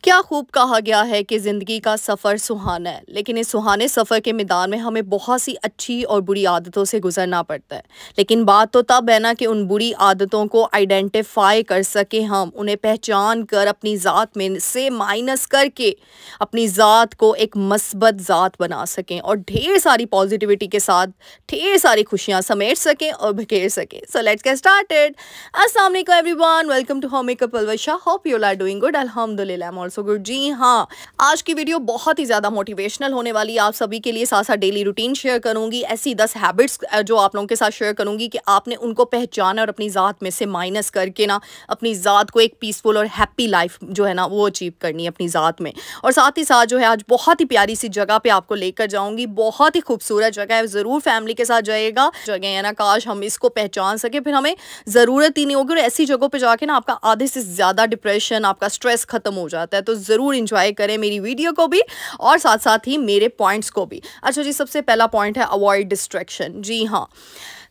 क्या खूब कहा गया है कि ज़िंदगी का सफ़र सुहाना है, लेकिन इस सुहाने सफ़र के मैदान में हमें बहुत सी अच्छी और बुरी आदतों से गुजरना पड़ता है। लेकिन बात तो तब है ना कि उन बुरी आदतों को आइडेंटिफाई कर सके, हम उन्हें पहचान कर अपनी ज़ात में से माइनस करके अपनी ज़ात को एक मस्बत ज़ात बना सकें और ढेर सारी पॉजिटिविटी के साथ ढेर सारी खुशियाँ समेट सकें और बिखेर सकें। So let's get started. अस्सलाम वालेकुम everyone, welcome to home makeup Alvasha. Hope you are doing good. अल्हम्दुलिल्लाह आई एम आल्सो गुड। जी हाँ, आज की वीडियो बहुत ही ज़्यादा मोटिवेशनल होने वाली है आप सभी के लिए। साथ साथ डेली रूटीन शेयर करूंगी, ऐसी 10 हैबिट्स जो आप लोगों के साथ शेयर करूंगी कि आपने उनको पहचाना और अपनी ज़ात में से माइनस करके ना अपनी ज़ात को एक पीसफुल और हैप्पी लाइफ जो है ना वो अचीव करनी है अपनी ज़ात में। और साथ ही साथ जो है आज बहुत ही प्यारी सी जगह पे आपको लेकर जाऊंगी। बहुत ही खूबसूरत जगह है, ज़रूर फैमिली के साथ जाइएगा। जगह है ना, काश हम इसको पहचान सके, फिर हमें ज़रूरत ही नहीं होगी। और ऐसी जगहों पे जाके ना आपका आधे से ज़्यादा डिप्रेशन, आपका स्ट्रेस खत्म हो जाता है। तो ज़रूर इंजॉय करें मेरी वीडियो को भी और साथ साथ ही मेरे पॉइंट्स को भी। अच्छा जी, सबसे पहला पॉइंट है अवॉइड डिस्ट्रैक्शन। जी हाँ,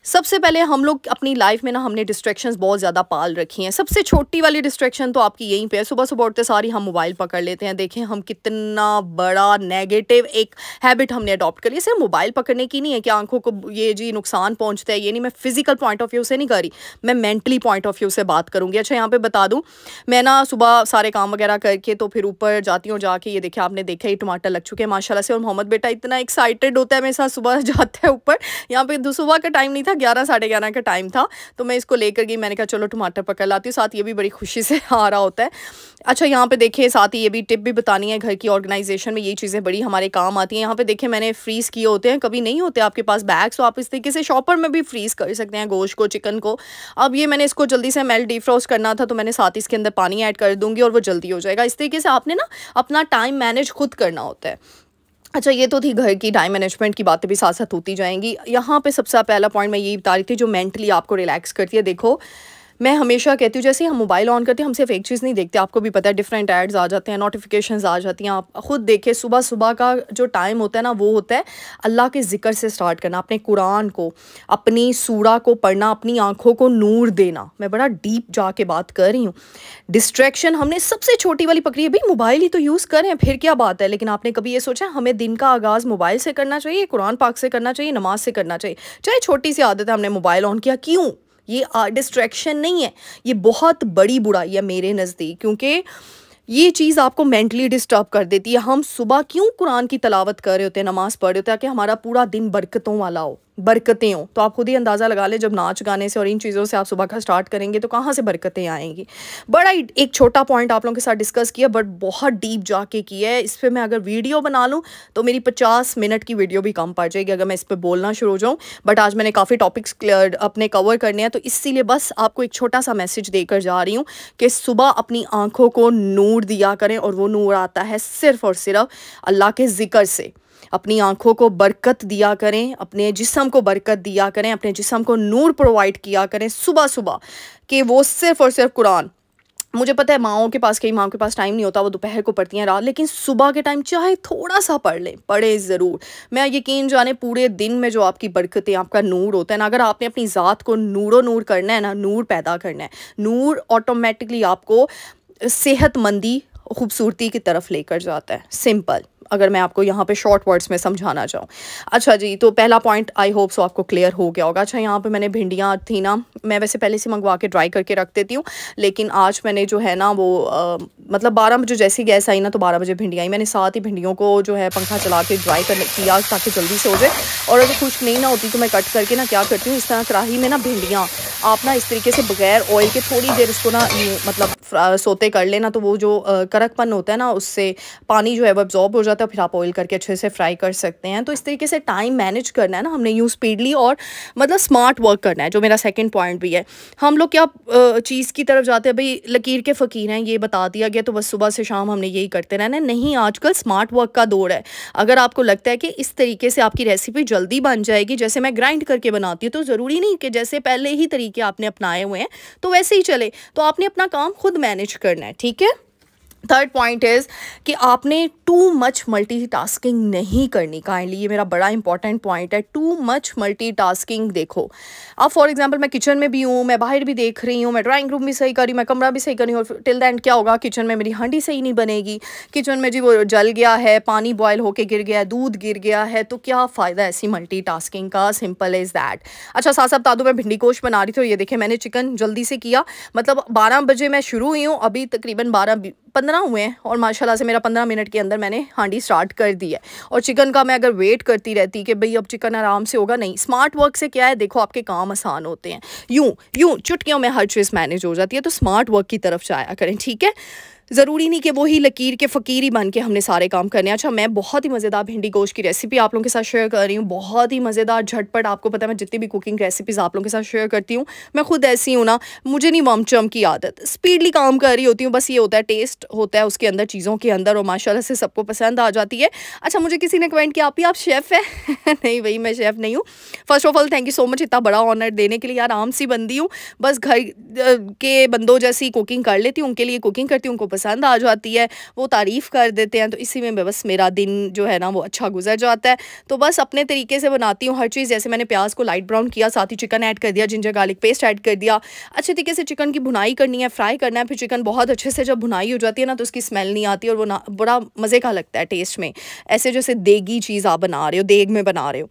सबसे पहले हम लोग अपनी लाइफ में ना हमने डिस्ट्रैक्शंस बहुत ज़्यादा पाल रखी हैं। सबसे छोटी वाली डिस्ट्रैक्शन तो आपकी यहीं पे है, सुबह सुबह उठते सारी हम मोबाइल पकड़ लेते हैं। देखें हम कितना बड़ा नेगेटिव एक हैबिट हमने अडॉप्ट करी है। सिर्फ मोबाइल पकड़ने की नहीं है कि आंखों को ये जी नुकसान पहुंचता है, ये नहीं। मैं फिजिकल पॉइंट ऑफ व्यू से नहीं कर रही, मैं मेंटली पॉइंट ऑफ व्यू से बात करूँगी। अच्छा, यहाँ पर बता दूँ, मैं ना सुबह सारे काम वगैरह करके तो फिर ऊपर जाती हूँ। जाके ये देखिए, आपने देखा ही टमाटर लग चुके हैं माशाल्लाह से। और मोहम्मद बेटा इतना एक्साइटेड होता है मेरे साथ, सुबह जाता है ऊपर। यहाँ पे सुबह का टाइम नहीं था, 11 साढ़े 11 का टाइम था, तो मैं इसको लेकर गई। मैंने कहा चलो टमाटर पकड़ लाती हूँ। साथ ये भी बड़ी खुशी से आ रहा होता है। अच्छा, यहाँ पे देखिए, साथ ही ये भी टिप भी बतानी है, घर की ऑर्गेनाइजेशन में ये चीज़ें बड़ी हमारे काम आती हैं। यहाँ पे देखिए मैंने फ्रीज़ किए होते हैं, कभी नहीं होते आपके पास बैग्स, तो आप इस तरीके से शॉपर में भी फ्रीज़ कर सकते हैं गोश्त को, चिकन को। अब ये मैंने इसको जल्दी से मेल्ट डिफ्रोस्ट करना था, तो मैंने साथ ही इसके अंदर पानी ऐड कर दूँगी और वो जल्दी हो जाएगा। इस तरीके से आपने ना अपना टाइम मैनेज खुद करना होता है। अच्छा, ये तो थी घर की टाइम मैनेजमेंट की बातें भी साथ साथ होती जाएंगी। यहाँ पे सबसे पहला पॉइंट मैं यही बता रही थी जो मेंटली आपको रिलैक्स करती है। देखो, मैं हमेशा कहती हूँ, जैसे ही हम मोबाइल ऑन करते हैं हम सिर्फ एक चीज़ नहीं देखते, आपको भी पता है, डिफरेंट एड्स आ जाते हैं, नोटिफिकेशंस आ जाती हैं। आप खुद देखिए, सुबह सुबह का जो टाइम होता है ना, वो होता है अल्लाह के ज़िक्र से स्टार्ट करना, अपने कुरान को, अपनी सूरा को पढ़ना, अपनी आँखों को नूर देना। मैं बड़ा डीप जाके बात कर रही हूँ। डिस्ट्रैक्शन हमने सबसे छोटी वाली पकड़ी है, भाई मोबाइल ही तो यूज़ करें, फिर क्या बात है। लेकिन आपने कभी ये सोचा हमें दिन का आगाज़ मोबाइल से करना चाहिए, कुरान पाक से करना चाहिए, नमाज से करना चाहिए? चाहे छोटी सी आदत है, हमने मोबाइल ऑन किया, क्यों? ये डिस्ट्रैक्शन नहीं है, ये बहुत बड़ी बुराई है मेरे नज़दीक, क्योंकि ये चीज़ आपको मेंटली डिस्टर्ब कर देती है। हम सुबह क्यों कुरान की तलावत कर रहे होते हैं, नमाज़ पढ़ रहे होते हैं, कि हमारा पूरा दिन बरकतों वाला हो, बरकतें हो। तो आप खुद ही अंदाज़ा लगा लें, जब नाच गाने से और इन चीज़ों से आप सुबह का स्टार्ट करेंगे तो कहाँ से बरकतें आएंगी। बड़ा एक छोटा पॉइंट आप लोगों के साथ डिस्कस किया, बट बहुत डीप जाके किया है। इस पर मैं अगर वीडियो बना लूँ तो मेरी 50 मिनट की वीडियो भी कम पड़ जाएगी अगर मैं इस पर बोलना शुरू हो जाऊँ। बट आज मैंने काफ़ी टॉपिक्स क्लियर अपने कवर करने हैं, तो इसीलिए बस आपको एक छोटा सा मैसेज देकर जा रही हूँ कि सुबह अपनी आँखों को नूर दिया करें, और वो नूर आता है सिर्फ़ और सिर्फ अल्लाह के ज़िक्र से। अपनी आँखों को बरकत दिया करें, अपने जिस्म को बरकत दिया करें, अपने जिस्म को नूर प्रोवाइड किया करें सुबह सुबह, कि वो सिर्फ़ और सिर्फ कुरान। मुझे पता है माओं के पास, कई माओं के पास टाइम नहीं होता, वो दोपहर को पढ़ती हैं, रात, लेकिन सुबह के टाइम चाहे थोड़ा सा पढ़ लें, पढ़े ज़रूर। मैं यकीन जाने पूरे दिन में जो आपकी बरकतें, आपका नूर होता है ना, अगर आपने अपनी ज़ात को नूर करना है ना, नूर पैदा करना है, नूर ऑटोमेटिकली आपको सेहतमंदी, खूबसूरती की तरफ लेकर जाता है। सिंपल, अगर मैं आपको यहाँ पे शॉर्ट वर्ड्स में समझाना चाहूँ। अच्छा जी, तो पहला पॉइंट आई होप सो आपको क्लियर हो गया होगा। अच्छा, यहाँ पे मैंने भिंडियाँ थी ना, मैं वैसे पहले से मंगवा के ड्राई करके रख देती हूँ, लेकिन आज मैंने जो है ना वो मतलब 12 बजे जैसी गैस आई ना, तो 12 बजे भिंडी आई। मैंने साथ ही भिंडियों को जो है पंखा चला के ड्राई कर किया ताकि जल्दी से हो जाए। और अगर खुश्क नहीं ना होती तो मैं कट करके ना क्या करती हूँ, इस तरह कढ़ाई में ना भिंडियाँ आप ना इस तरीके से बगैर ऑयल के थोड़ी देर उसको ना मतलब सोते कर लेना, तो वो जो कड़कपन होता है ना, उससे पानी जो है वो एब्जॉर्ब हो जाता है, फिर आप ऑयल करके अच्छे से फ्राई कर सकते हैं। तो इस तरीके से टाइम मैनेज करना है ना हमने, यूँ स्पीडली और मतलब स्मार्ट वर्क करना है, जो मेरा सेकंड पॉइंट भी है। हम लोग क्या चीज़ की तरफ जाते हैं, भाई लकीर के फ़कीर हैं, ये बता दिया गया तो बस सुबह से शाम हमने यही करते रहना है। नहीं, आजकल स्मार्ट वर्क का दौर है। अगर आपको लगता है कि इस तरीके से आपकी रेसिपी जल्दी बन जाएगी, जैसे मैं ग्राइंड करके बनाती हूँ, तो ज़रूरी नहीं कि जैसे पहले ही तरीके आपने अपनाए हुए हैं तो वैसे ही चले, तो आपने अपना काम खुद मैनेज करना है, ठीक है। थर्ड पॉइंट इज़ कि आपने टू मच मल्टीटास्किंग नहीं करनी। काइंडली ये मेरा बड़ा इंपॉर्टेंट पॉइंट है, टू मच मल्टीटास्किंग। देखो अब फॉर एग्जांपल मैं किचन में भी हूँ, मैं बाहर भी देख रही हूँ, मैं ड्राइंग रूम भी सही कर रही हूँ, मैं कमरा भी सही कर रही हूँ, और टिल द एंड क्या होगा, किचन में मेरी हांडी सही नहीं बनेगी, किचन में जी वो जल गया है, पानी बॉयल होके गिर गया है, दूध गिर गया है, तो क्या फ़ायदा ऐसी मल्टीटास्किंग का। Simple is that. अच्छा साथ साथ बता दूँ, मैं भिंडी गोश्त बना रही थी और ये देखिए मैंने चिकन जल्दी से किया, मतलब 12 बजे मैं शुरू हुई हूँ, अभी तकरीबन 12-15 हुए हैं और माशाल्लाह से मेरा 15 मिनट के अंदर मैंने हांडी स्टार्ट कर दी है। और चिकन का मैं अगर वेट करती रहती कि भाई अब चिकन आराम से होगा, नहीं, स्मार्ट वर्क से क्या है, देखो आपके काम आसान होते हैं, यूं यूं चुटकियों में हर चीज़ मैनेज हो जाती है। तो स्मार्ट वर्क की तरफ जाया करें, ठीक है। ज़रूरी नहीं कि वही लकीर के फ़कीर ही बन के हमने सारे काम करने हैं। अच्छा मैं बहुत ही मज़ेदार भिंडी गोश्त की रेसिपी आप लोगों के साथ शेयर कर रही हूँ, बहुत ही मज़ेदार झटपट। आपको पता है मैं जितनी भी कुकिंग रेसिपीज़ आप लोगों के साथ शेयर करती हूँ, मैं खुद ऐसी हूँ ना, मुझे नहीं ममचम की आदत, स्पीडली काम कर रही होती हूँ, बस ये होता है टेस्ट होता है उसके अंदर, चीज़ों के अंदर, और माशाल्लाह से सबको पसंद आ जाती है। अच्छा मुझे किसी ने कमेंट किया आप शेफ़ है नहीं भाई मैं शेफ़ नहीं हूँ। First of all thank you so much इतना बड़ा ऑनर देने के लिए। यार आम सी बंदी हूँ, बस घर के बंदों जैसी कुकिंग कर लेती हूँ, उनके लिए कुकिंग करती हूँ, उनको पसंद आ जाती है, वो तारीफ़ कर देते हैं, तो इसी में बस मेरा दिन जो है ना वो अच्छा गुजर जाता है। तो बस अपने तरीके से बनाती हूँ हर चीज़। जैसे मैंने प्याज को लाइट ब्राउन किया, साथ ही चिकन ऐड कर दिया, जिंजर गार्लिक पेस्ट ऐड कर दिया, अच्छे तरीके से चिकन की भुनाई करनी है, फ्राई करना है। फिर चिकन बहुत अच्छे से जब भुनाई हो जाती है ना तो उसकी स्मेल नहीं आती और वो ना बड़ा मज़े का लगता है टेस्ट में, ऐसे जैसे देगी चीज़ आप बना रहे हो, देग में बना रहे हो।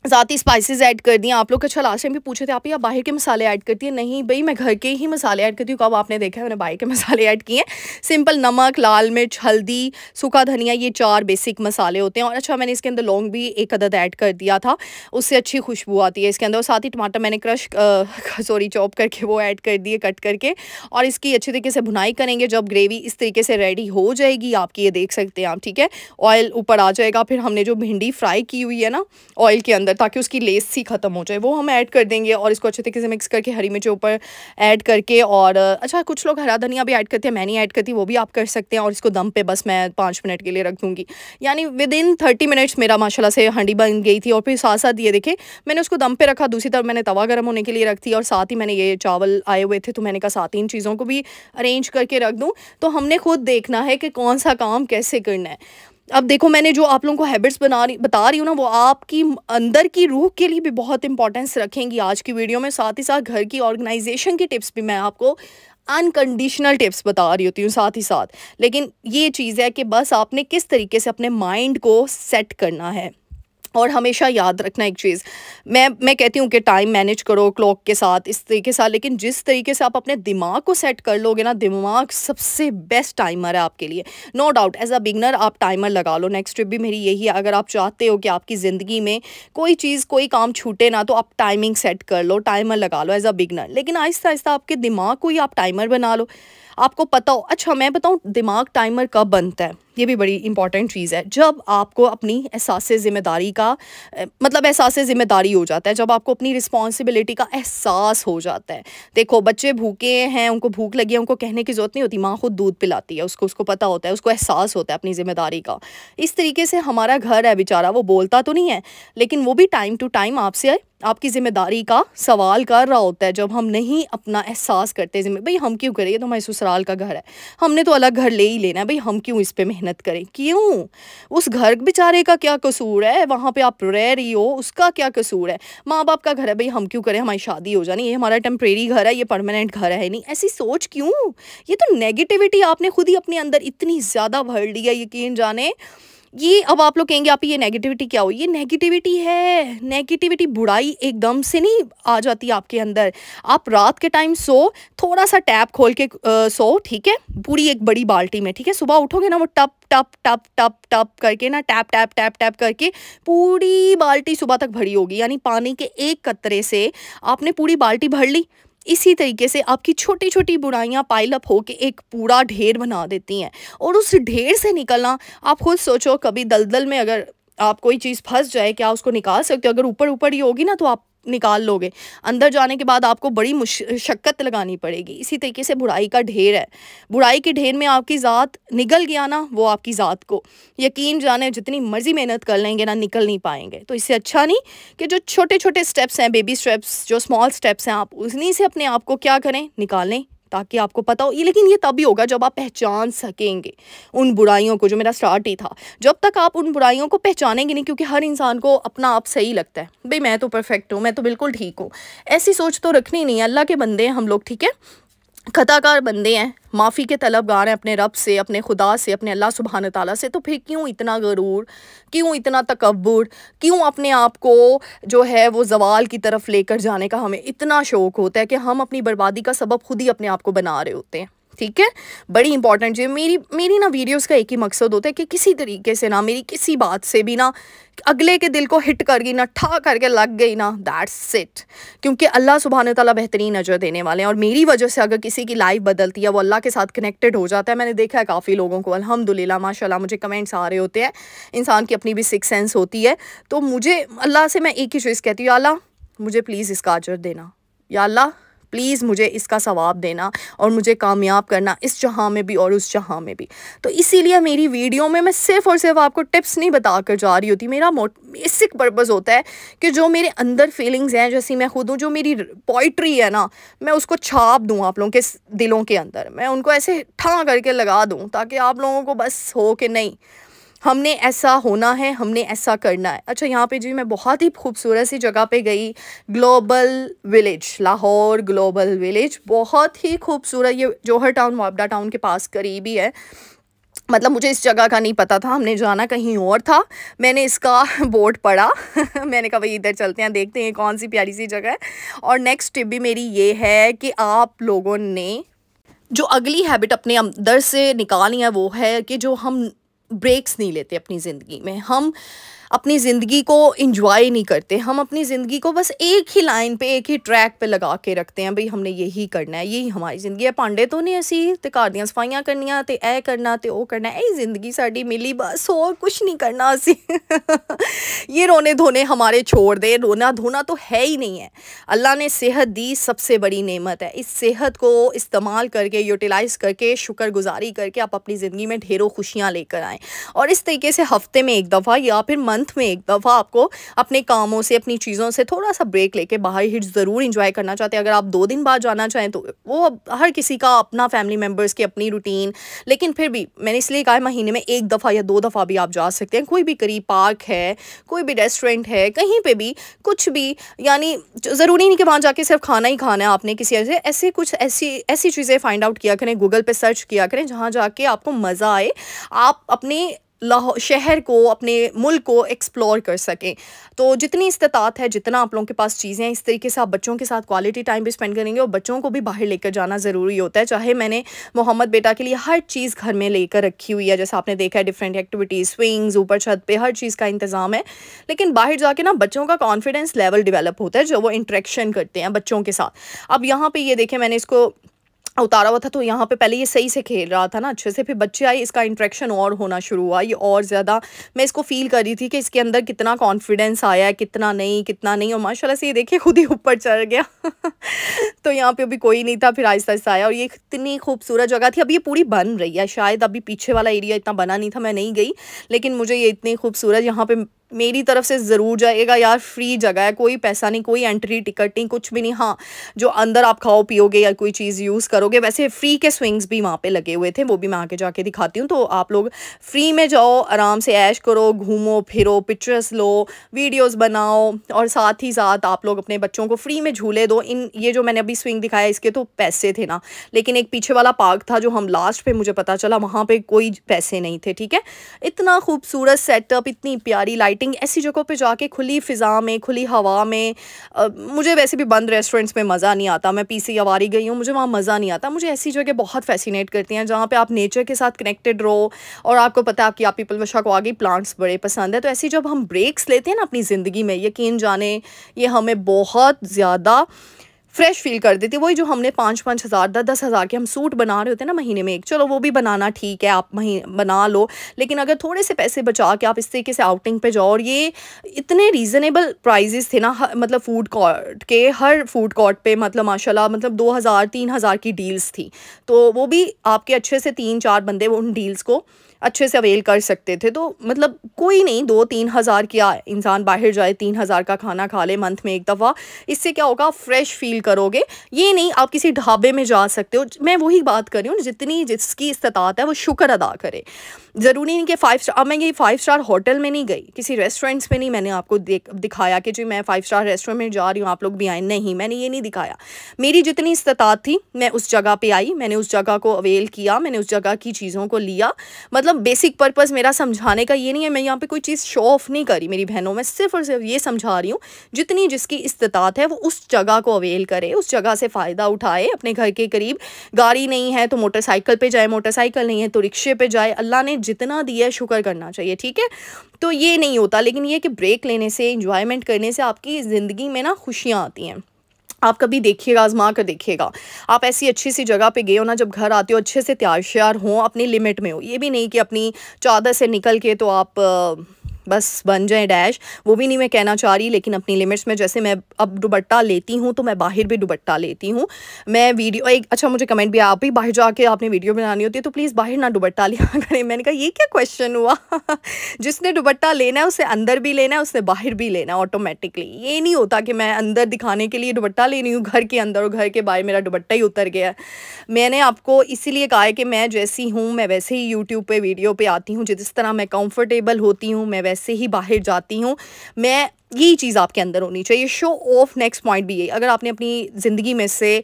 साथ ही स्पाइसेस ऐड कर दिए आप लोग। अच्छा लास्ट टाइम भी पूछे थे आप बाहर के मसाले ऐड करती है, नहीं भाई मैं घर के ही मसाले ऐड करती हूँ। कब आपने देखा है मैंने बाहर के मसाले ऐड किए हैं? सिंपल नमक, लाल मिर्च, हल्दी, सूखा धनिया, ये 4 बेसिक मसाले होते हैं। और अच्छा मैंने इसके अंदर लौंग भी 1 अदद ऐड कर दिया था, उससे अच्छी खुशबू आती है इसके अंदर। और साथ ही टमाटर मैंने चॉप करके वो ऐड कर दिए कट करके, और इसकी अच्छी तरीके से भुनाई करेंगे। जब ग्रेवी इस तरीके से रेडी हो जाएगी आपकी, ये देख सकते हैं आप, ठीक है, ऑयल ऊपर आ जाएगा, फिर हमने जो भिंडी फ्राई की हुई है ना ऑयल के अंदर, ताकि उसकी लेस सी ख़त्म हो जाए, वो हम ऐड कर देंगे। और इसको अच्छे तरीके से मिक्स करके हरी मिर्च ऊपर ऐड करके, और अच्छा कुछ लोग हरा धनिया भी ऐड करते हैं, मैं नहीं ऐड करती, वो भी आप कर सकते हैं। और इसको दम पे बस मैं 5 मिनट के लिए रख दूँगी, यानी विदिन 30 मिनट्स मेरा माशाल्लाह से हांडी बन गई थी। और फिर साथ साथ ये देखें मैंने उसको दम पे रखा, दूसरी तरफ मैंने तवा गर्म होने के लिए रख दिया, और साथ ही मैंने ये चावल आए हुए थे तो मैंने कहा साथ ही इन चीज़ों को भी अरेंज करके रख दूँ। तो हमने खुद देखना है कि कौन सा काम कैसे करना है। अब देखो मैंने जो आप लोगों को हैबिट्स बता रही हूँ ना, वो आपकी अंदर की रूह के लिए भी बहुत इंपॉर्टेंस रखेंगी आज की वीडियो में। साथ ही साथ घर की ऑर्गेनाइजेशन की टिप्स भी मैं आपको अनकंडीशनल टिप्स बता रही होती हूँ साथ ही साथ। लेकिन ये चीज़ है कि बस आपने किस तरीके से अपने माइंड को सेट करना है। और हमेशा याद रखना एक चीज़, मैं कहती हूँ कि टाइम मैनेज करो क्लॉक के साथ, इस तरीके से, लेकिन जिस तरीके से आप अपने दिमाग को सेट कर लोगे ना, दिमाग सबसे बेस्ट टाइमर है आपके लिए, no doubt. As a beginner आप टाइमर लगा लो। नेक्स्ट टिप भी मेरी यही है, अगर आप चाहते हो कि आपकी ज़िंदगी में कोई चीज़ कोई काम छूटे ना, तो आप टाइमिंग सेट कर लो, टाइमर लगा लो एज अ बिगनर। लेकिन आहिस्ता आहिस्ता आपके दिमाग को ही आप टाइमर बना लो, आपको पता हो। अच्छा मैं बताऊँ दिमाग टाइमर कब बनता है, ये भी बड़ी इंपॉर्टेंट चीज़ है। जब आपको अपनी एहसास ज़िम्मेदारी का मतलब एहसास ज़िम्मेदारी हो जाता है, जब आपको अपनी रिस्पॉन्सिबिलिटी का एहसास हो जाता है। देखो बच्चे भूखे हैं, उनको भूख लगी है, उनको कहने की ज़रूरत नहीं होती, माँ खुद दूध पिलाती है, उसको पता होता है, उसको एहसास होता है अपनी ज़िम्मेदारी का। इस तरीके से हमारा घर है बेचारा, वो बोलता तो नहीं है, लेकिन वो भी टाइम टू टाइम आपसे आपकी ज़िम्मेदारी का सवाल कर रहा होता है। जब हम नहीं अपना एहसास करते भाई हम क्यों करें, ये तो हमारे ससुराल का घर है, हमने तो अलग घर ले ही लेना है, भाई हम क्यों इस पे मेहनत करें, क्यों, उस घर बेचारे का क्या कसूर है, वहाँ पे आप रह रही हो उसका क्या कसूर है, माँ बाप का घर है, भाई हम क्यों करें, हमारी शादी हो जानी, ये हमारा टेम्परेरी घर है, ये परमानेंट घर है नहीं। ऐसी सोच क्यों, ये तो नेगेटिविटी आपने खुद ही अपने अंदर इतनी ज़्यादा भर ली है, यकीन जाने। ये अब आप लोग कहेंगे आप ये नेगेटिविटी क्या हो, ये नेगेटिविटी है। नेगेटिविटी बुराई एकदम से नहीं आ जाती आपके अंदर। आप रात के टाइम सो, थोड़ा सा टैप खोल के सो, ठीक है, पूरी एक बड़ी बाल्टी में, ठीक है, सुबह उठोगे ना वो टप टप टप टप टप करके ना, टैप टैप टैप टैप करके पूरी बाल्टी सुबह तक भरी होगी, यानी पानी के एक कतरे से आपने पूरी बाल्टी भर ली। इसी तरीके से आपकी छोटी छोटी बुराइयां पाइल अप होके एक पूरा ढेर बना देती हैं, और उस ढेर से निकलना, आप खुद सोचो कभी दलदल में अगर आप कोई चीज़ फंस जाए, क्या उसको निकाल सकते हो? अगर ऊपर ऊपर ही होगी ना तो आप निकाल लोगे, अंदर जाने के बाद आपको बड़ी मुशक्कत लगानी पड़ेगी। इसी तरीके से बुराई का ढेर है, बुराई के ढेर में आपकी ज़ात निकल गया ना, वो आपकी ज़ात को यकीन जाने जितनी मर्जी मेहनत कर लेंगे ना, निकल नहीं पाएंगे। तो इससे अच्छा नहीं कि जो छोटे छोटे स्टेप्स हैं, बेबी स्टेप्स, जो स्मॉल स्टेप्स हैं, आप उन्हीं से अपने आप को क्या करें, निकालें, ताकि आपको पता हो ये। लेकिन ये तभी होगा जब आप पहचान सकेंगे उन बुराइयों को, जो मेरा स्टार्ट ही था। जब तक आप उन बुराइयों को पहचानेंगे नहीं, क्योंकि हर इंसान को अपना आप सही लगता है, भाई मैं तो परफेक्ट हूँ, मैं तो बिल्कुल ठीक हूँ, ऐसी सोच तो रखनी नहीं है। अल्लाह के बंदे हैं हम लोग, ठीक है, खताकार बंदे हैं, माफ़ी के तलबगार हैं अपने रब से, अपने खुदा से, अपने अल्लाह सुब्हान ताला से। तो फिर क्यों इतना गरूर, क्यों इतना तकब्बुर, क्यों अपने आप को जो है वो ज़वाल की तरफ लेकर जाने का हमें इतना शौक़ होता है कि हम अपनी बर्बादी का सबब खुद ही अपने आप को बना रहे होते हैं। ठीक है, बड़ी इंपॉर्टेंट चीज़। मेरी ना वीडियोस का एक ही मकसद होता है कि किसी तरीके से ना मेरी किसी बात से भी ना अगले के दिल को हिट कर गई ना, ठा करके लग गई ना, दैट्स इट। क्योंकि अल्लाह सुब्हान ताला बेहतरीन अजर देने वाले हैं, और मेरी वजह से अगर किसी की लाइफ बदलती है, वो अल्लाह के साथ कनेक्टेड हो जाता है। मैंने देखा है काफ़ी लोगों को, अल्हम्दुलिल्लाह माशाल्लाह, मुझे कमेंट्स आ रहे होते हैं। इंसान की अपनी भी सिक्स सेंस होती है। तो मुझे अल्लाह से मैं एक ही चीज़ कहती हूँ, अल्लाह मुझे प्लीज़ इसका अजर देना, या अल्लाह प्लीज़ मुझे इसका सवाब देना, और मुझे कामयाब करना इस जहाँ में भी और उस जहाँ में भी। तो इसीलिए मेरी वीडियो में मैं सिर्फ़ और सिर्फ आपको टिप्स नहीं बता कर जा रही होती। मेरा बेसिक पर्पज़ होता है कि जो मेरे अंदर फीलिंग्स हैं, जैसी मैं खुद हूँ, जो मेरी पोइट्री है ना, मैं उसको छाप दूँ आप लोगों के दिलों के अंदर, मैं उनको ऐसे ठा करके लगा दूँ, ताकि आप लोगों को बस हो कि नहीं हमने ऐसा होना है, हमने ऐसा करना है। अच्छा, यहाँ पे जी मैं बहुत ही खूबसूरत सी जगह पे गई, global village, Lahore global village, बहुत ही खूबसूरत। ये जौहर टाउन वापडा टाउन के पास करीब ही है। मतलब मुझे इस जगह का नहीं पता था, हमने जाना कहीं और था, मैंने इसका बोर्ड पढ़ा मैंने कहा भाई इधर चलते हैं, देखते हैं कौन सी प्यारी सी जगह है। और नेक्स्ट टिप भी मेरी ये है कि आप लोगों ने जो अगली हैबिट अपने अंदर से निकालनी है, वो है कि जो हम ब्रेक्स नहीं लेते अपनी ज़िंदगी में, हम अपनी ज़िंदगी को इंजॉय नहीं करते, हम अपनी ज़िंदगी को बस एक ही लाइन पे, एक ही ट्रैक पे लगा के रखते हैं, भाई हमने यही करना है, यही हमारी ज़िंदगी है। भांडे तो नहीं असी ते घर दियां सफाइयां करनियां ते ए करना ते ओ करना, यही ज़िंदगी साडी मिली, बस और कुछ नहीं करना असी ये रोने धोने हमारे छोड़ दे, रोना धोना तो है ही नहीं है। अल्लाह ने सेहत दी, सबसे बड़ी नेमत है। इस सेहत को इस्तेमाल करके, यूटिलाइज़ करके, शुक्रगुजारी करके आप अपनी ज़िंदगी में ढेरों खुशियाँ लेकर आएँ। और इस तरीके से हफ्ते में एक दफ़ा या फिर मंथ में एक दफ़ा आपको अपने कामों से, अपनी चीज़ों से थोड़ा सा ब्रेक लेके बाहर ही ज़रूर इंजॉय करना चाहते हैं। अगर आप 2 दिन बाद जाना चाहें तो वो हर किसी का अपना, फैमिली मेम्बर्स की अपनी रूटीन, लेकिन फिर भी मैंने इसलिए कहा है महीने में 1 दफ़ा या 2 दफ़ा भी आप जा सकते हैं। कोई भी करीब पार्क है, कोई भी रेस्टोरेंट है, कहीं पे भी कुछ भी, यानी ज़रूरी नहीं कि वहाँ जाके सिर्फ खाना ही खाना है आपने, किसी ऐसे कुछ ऐसी चीज़ें फाइंड आउट किया करें, गूगल पे सर्च किया करें जहाँ जाके आपको मज़ा आए, आप अपने शहर को, अपने मुल्क को एक्सप्लोर कर सकें। तो जितनी इस्तात है, जितना आप लोगों के पास चीज़ें हैं, इस तरीके से आप बच्चों के साथ क्वालिटी टाइम भी स्पेंड करेंगे। और बच्चों को भी बाहर लेकर जाना ज़रूरी होता है। चाहे मैंने मोहम्मद बेटा के लिए हर चीज़ घर में लेकर रखी हुई है, जैसे आपने देखा है डिफरेंट एक्टिविटीज़, स्विंग्स, ऊपर छत पे हर चीज़ का इंतज़ाम है। लेकिन बाहर जाके ना बच्चों का कॉन्फिडेंस लेवल डेवलप होता है जब वो इंटरेक्शन करते हैं बच्चों के साथ। अब यहाँ पे ये देखें, मैंने इसको उतारा हुआ था, तो यहाँ पे पहले ये सही से खेल रहा था ना अच्छे से, फिर बच्चे आए, इसका इंटरेक्शन और होना शुरू हुआ, ये और ज़्यादा मैं इसको फ़ील कर रही थी कि इसके अंदर कितना कॉन्फिडेंस आया है, कितना नहीं, और माशाल्लाह से ये देखिए खुद ही ऊपर चढ़ गया तो यहाँ पे अभी कोई नहीं था, फिर आहिस्ता आहिस्ता आया। और ये इतनी खूबसूरत जगह थी, अब ये पूरी बन रही है, शायद अभी पीछे वाला एरिया इतना बना नहीं था, मैं नहीं गई, लेकिन मुझे ये इतनी खूबसूरत, यहाँ पे मेरी तरफ से ज़रूर जाएगा यार, फ्री जगह है, कोई पैसा नहीं, कोई एंट्री टिकट नहीं, कुछ भी नहीं। हाँ, जो अंदर आप खाओ पियोगे या कोई चीज़ यूज़ करोगे, वैसे फ्री के स्विंग्स भी वहाँ पे लगे हुए थे, वो भी मैं आगे जाके दिखाती हूँ। तो आप लोग फ्री में जाओ, आराम से ऐश करो, घूमो फिरो, पिक्चर्स लो, वीडियोस बनाओ, और साथ ही साथ आप लोग अपने बच्चों को फ्री में झूले दो। ये जो मैंने अभी स्विंग दिखाया, इसके तो पैसे थे ना, लेकिन एक पीछे वाला पार्क था जो हम लास्ट पे मुझे पता चला वहाँ पे कोई पैसे नहीं थे। ठीक है, इतना खूबसूरत सेटअप, इतनी प्यारी लाइटिंग, ऐसी जगहों पे जाके खुली फ़िज़ा में, खुली हवा में, मुझे वैसे भी बंद रेस्टोरेंट्स में मज़ा नहीं आता। मैं पीसी आवारी गई हूँ, मुझे वहाँ मज़ा नहीं आता। मुझे ऐसी जगह बहुत फैसिनेट करती हैं जहाँ पे आप नेचर के साथ कनेक्टेड रहो, और आपको पता है आपकी आप पीपल वशा को आगे प्लांट्स बड़े पसंद है। तो ऐसी जब हम ब्रेक्स लेते हैं ना अपनी ज़िंदगी में, यकीन जाने ये हमें बहुत ज़्यादा फ्रेश फील कर देती है। वही जो हमने 5-5 हज़ार 10-10 हज़ार के हम सूट बना रहे होते हैं ना महीने में एक, चलो वो भी बनाना ठीक है, आप बना लो, लेकिन अगर थोड़े से पैसे बचा के आप इस तरीके से आउटिंग पे जाओ, और ये इतने रीज़नेबल प्राइजेस थे ना, मतलब फूड कोर्ट के, हर फूड कोर्ट पे मतलब माशाल्लाह, मतलब 2000-3000 की डील्स थी। तो वो भी आपके अच्छे से 3-4 बंदे उन डील्स को अच्छे से अवेल कर सकते थे। तो मतलब कोई नहीं, 2-3 हज़ार क्या इंसान बाहर जाए, 3 हज़ार का खाना खा ले मंथ में एक दफ़ा, इससे क्या होगा, फ्रेश फील करोगे। ये नहीं आप किसी ढाबे में जा सकते हो, मैं वही बात कर रही हूँ, जितनी जिसकी इस्तात है वो शुक्र अदा करे। ज़रूरी नहीं कि 5 स्टार, अब मैं ये 5 स्टार होटल में नहीं गई, किसी रेस्टोरेंट्स में नहीं मैंने आपको दिखाया कि जी मैं 5 स्टार रेस्टोरेंट में जा रही हूँ, आप लोग भी आए, नहीं मैंने ये नहीं दिखाया। मेरी जितनी इस्तात थी मैं उस जगह पे आई, मैंने उस जगह को अवेल किया, मैंने उस जगह की चीज़ों को लिया। मतलब बेसिक पर्पज़ मेरा समझाने का ये नहीं है, मैं यहाँ पे कोई चीज़ शो ऑफ नहीं करी मेरी बहनों, मैं सिर्फ और सिर्फ ये समझा रही हूँ जितनी जिसकी इस्तात है वो उस जगह को अवेल करे, उस जगह से फ़ायदा उठाए। अपने घर के करीब गाड़ी नहीं है तो मोटरसाइकिल पे जाए, मोटरसाइकिल नहीं है तो रिक्शे पे जाए, अल्लाह ने जितना दिया है शुक्र करना चाहिए, ठीक है। तो ये नहीं होता, लेकिन ये कि ब्रेक लेने से, इंजॉयमेंट करने से आपकी ज़िंदगी में ना खुशियाँ आती हैं। आप कभी देखिएगा, आज़मा कर देखिएगा, आप ऐसी अच्छी सी जगह पे गए हो ना, जब घर आते हो अच्छे से तैयार श्यार हो, अपनी लिमिट में हो, ये भी नहीं कि अपनी चादर से निकल के तो आप बस बन जाए डैश, वो भी नहीं मैं कहना चाह रही, लेकिन अपनी लिमिट्स में। जैसे मैं अब दुपट्टा लेती हूँ तो मैं बाहर भी दुपट्टा लेती हूँ। मैं वीडियो एक अच्छा मुझे कमेंट भी, आप भी बाहर जाके आपने वीडियो बनानी होती है तो प्लीज़ बाहर ना दुपट्टा लिया करें। मैंने कहा ये क्या क्वेश्चन हुआ जिसने दुपट्टा लेना है उसे अंदर भी लेना है, उसने बाहर भी लेना है ऑटोमेटिकली। ये नहीं होता कि मैं अंदर दिखाने के लिए दुपट्टा ले रही हूँ घर के अंदर और घर के बाहर मेरा दुपट्टा ही उतर गया है। मैंने आपको इसीलिए कहा है कि मैं जैसी हूँ मैं वैसे ही यूट्यूब पे वीडियो पे आती हूँ, जिस तरह मैं कंफर्टेबल होती हूँ मैं वैसे ही बाहर जाती हूँ। मैं यही चीज़ आपके अंदर होनी चाहिए, शो ऑफ। नेक्स्ट पॉइंट भी यही, अगर आपने अपनी ज़िंदगी में से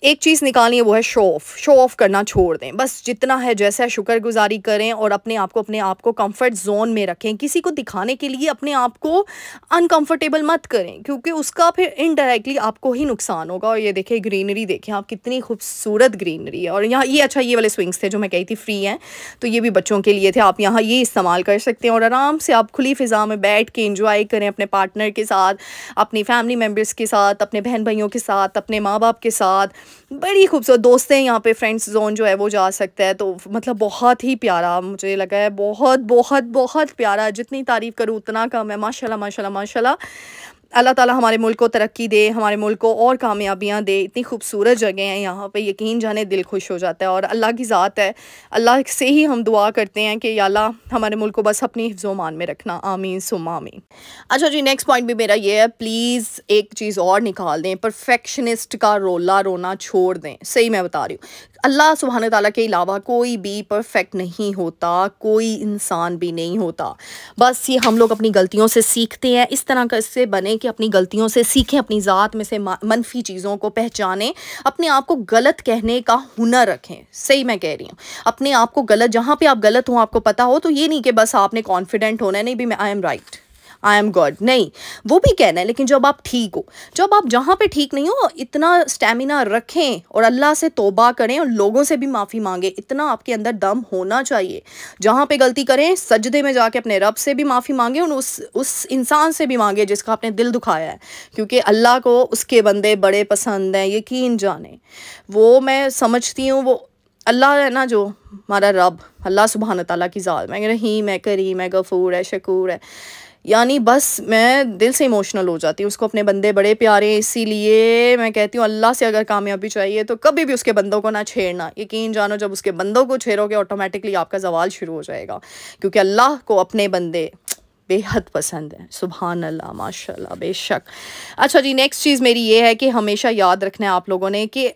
एक चीज़ निकालनी है वो है शो ऑफ। शो ऑफ करना छोड़ दें, बस जितना है जैसा है शुक्रगुजारी करें और अपने आप को कंफर्ट जोन में रखें। किसी को दिखाने के लिए अपने आप को अनकंफर्टेबल मत करें, क्योंकि उसका फिर इनडायरेक्टली आपको ही नुकसान होगा। और ये देखें ग्रीनरी, देखें आप कितनी खूबसूरत ग्रीनरी है। और यहाँ ये अच्छा, ये वाले स्विंग्स थे जो मैं कही थी फ्री हैं, तो ये भी बच्चों के लिए थे, आप यहाँ ये इस्तेमाल कर सकते हैं और आराम से आप खुली फ़िज़ा में बैठ के इंजॉय करें अपने पार्टनर के साथ, अपनी फैमिली मेम्बर्स के साथ, अपने बहन भाइयों के साथ, अपने माँ बाप के साथ। बड़ी खूबसूरत दोस्तें यहाँ पे, फ्रेंड्स जोन जो है वो जा सकता है। तो मतलब बहुत ही प्यारा मुझे लगा है, बहुत बहुत बहुत प्यारा, जितनी तारीफ़ करूँ उतना कम है। माशाल्लाह माशाल्लाह माशाल्लाह। अल्लाह ताला हमारे मुल्क को तरक्की दे, हमारे मुल्क को और कामयाबियाँ दे। इतनी खूबसूरत जगह हैं यहाँ पे, यकीन जाने दिल खुश हो जाता है। और अल्लाह की ज़ात है, अल्लाह से ही हम दुआ करते हैं कि या अल्लाह हमारे मुल्क को बस अपनी हिफ्ज़-ओ-मान में रखना, आमीन सुम्मा आमीन। अच्छा जी, नेक्स्ट पॉइंट भी मेरा ये है, प्लीज़ एक चीज़ और निकाल दें, परफेक्शनिस्ट का रोला रोना छोड़ दें। सही मैं बता रही हूँ, अल्लाह सुब्हान ताला के अलावा कोई भी परफेक्ट नहीं होता, कोई इंसान भी नहीं होता। बस ये हम लोग अपनी गलतियों से सीखते हैं, इस तरह का इससे बने कि अपनी गलतियों से सीखें, अपनी ज़ात में से मनफी चीज़ों को पहचानें, अपने आप को गलत कहने का हुनर रखें। सही मैं कह रही हूँ, अपने आप को गलत, जहाँ पे आप गलत हो आपको पता हो, तो ये नहीं कि बस आपने कॉन्फिडेंट होना है, नहीं भी मैं I am right, I am good, नहीं वो भी कहना है, लेकिन जब आप ठीक हो, जब आप जहाँ पे ठीक नहीं हो, इतना स्टेमिना रखें और अल्लाह से तौबा करें और लोगों से भी माफ़ी मांगे, इतना आपके अंदर दम होना चाहिए। जहाँ पे गलती करें सजदे में जाके अपने रब से भी माफ़ी मांगे और उस इंसान से भी मांगे जिसका आपने दिल दुखाया है, क्योंकि अल्लाह को उसके बंदे बड़े पसंद हैं, यकीन जाने। वो मैं समझती हूँ, वो अल्लाह है ना जो हमारा रब, अल्लाह सुब्हान ताला की ज़ात, मैं रहीम है, करीम है, गफूर है, शकूर है, यानी बस मैं दिल से इमोशनल हो जाती हूँ। उसको अपने बंदे बड़े प्यारे हैं, इसीलिए मैं कहती हूँ अल्लाह से अगर कामयाबी चाहिए तो कभी भी उसके बंदों को ना छेड़ना। यकीन जानो, जब उसके बंदों को छेड़ोगे ऑटोमेटिकली आपका ज़वाल शुरू हो जाएगा, क्योंकि अल्लाह को अपने बंदे बेहद पसंद है। सुभान अल्लाह, माशाल्लाह, बेशक। अच्छा जी, नेक्स्ट चीज़ मेरी ये है कि हमेशा याद रखना है आप लोगों ने कि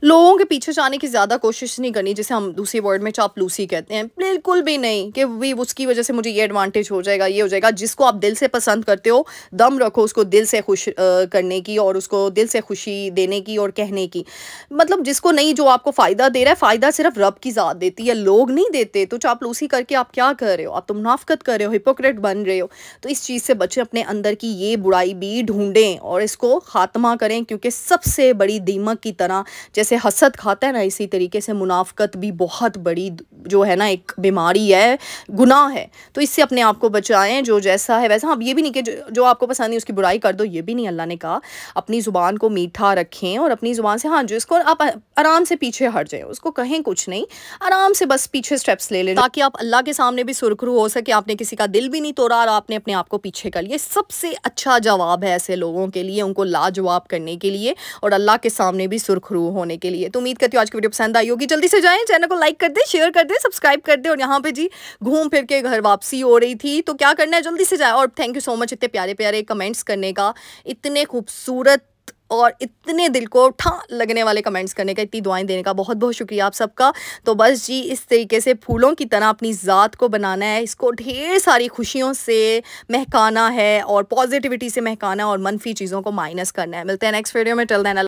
लोगों के पीछे जाने की ज़्यादा कोशिश नहीं करनी, जिसे हम दूसरी वर्ड में चापलूसी कहते हैं। बिल्कुल भी नहीं कि भी उसकी वजह से मुझे ये एडवांटेज हो जाएगा, ये हो जाएगा। जिसको आप दिल से पसंद करते हो, दम रखो उसको दिल से खुश करने की और उसको दिल से खुशी देने की और कहने की। मतलब जिसको नहीं, जो आपको फ़ायदा दे रहा है, फ़ायदा सिर्फ रब की ज़ात देती है, लोग नहीं देते। तो चापलूसी करके आप क्या कर रहे हो? आप तो मुनाफ़िक़त कर रहे हो, हिपोक्रेट बन रहे हो। तो इस चीज़ से बच्चे अपने अंदर की ये बुराई भी ढूंढें और इसको ख़ात्मा करें, क्योंकि सबसे बड़ी दीमक की तरह जैसे हसद खाता है ना, इसी तरीके से मुनाफ़िक़त भी बहुत बड़ी जो है ना एक बीमारी है, गुनाह है। तो इससे अपने आप को बचाएं, जो जैसा है वैसा। अब ये भी नहीं कि जो आपको पसंद नहीं उसकी बुराई कर दो, ये भी नहीं अल्लाह ने कहा। अपनी ज़ुबान को मीठा रखें और अपनी ज़ुबान से, हाँ, जो इसको आप आराम से पीछे हट जाएं, उसको कहें कुछ नहीं, आराम से बस पीछे स्टेप्स ले लें, ताकि आप अल्लाह के सामने भी सुरखरू हो सके। आपने किसी का दिल भी नहीं तोड़ा और आपने अपने आप को पीछे कर लिया। सबसे अच्छा जवाब है ऐसे लोगों के लिए, उनको लाजवाब करने के लिए और अल्लाह के सामने भी सुरखरू होने के लिए। तो उम्मीद करती हूँ आज की वीडियो पसंद आई होगी। जल्दी से जाएं, चैनल को लाइक कर दे, शेयर कर दे, सब्सक्राइब कर दे। और यहाँ पे जी घूम फिर के घर वापसी हो रही थी, तो क्या करना है, जल्दी से जाए। और थैंक यू सो मच इतने प्यारे प्यारे कमेंट्स करने का, इतने खूबसूरत और इतने दिल को ठा लगने वाले कमेंट्स करने का, इतनी दुआएं देने का बहुत बहुत शुक्रिया आप सबका। तो बस जी इस तरीके से फूलों की तरह अपनी ज़ात को बनाना है, इसको ढेर सारी खुशियों से महकाना है और पॉजिटिविटी से महकाना है और मनफी चीज़ों को माइनस करना है। मिलते हैं नेक्स्ट वीडियो में, टिल देन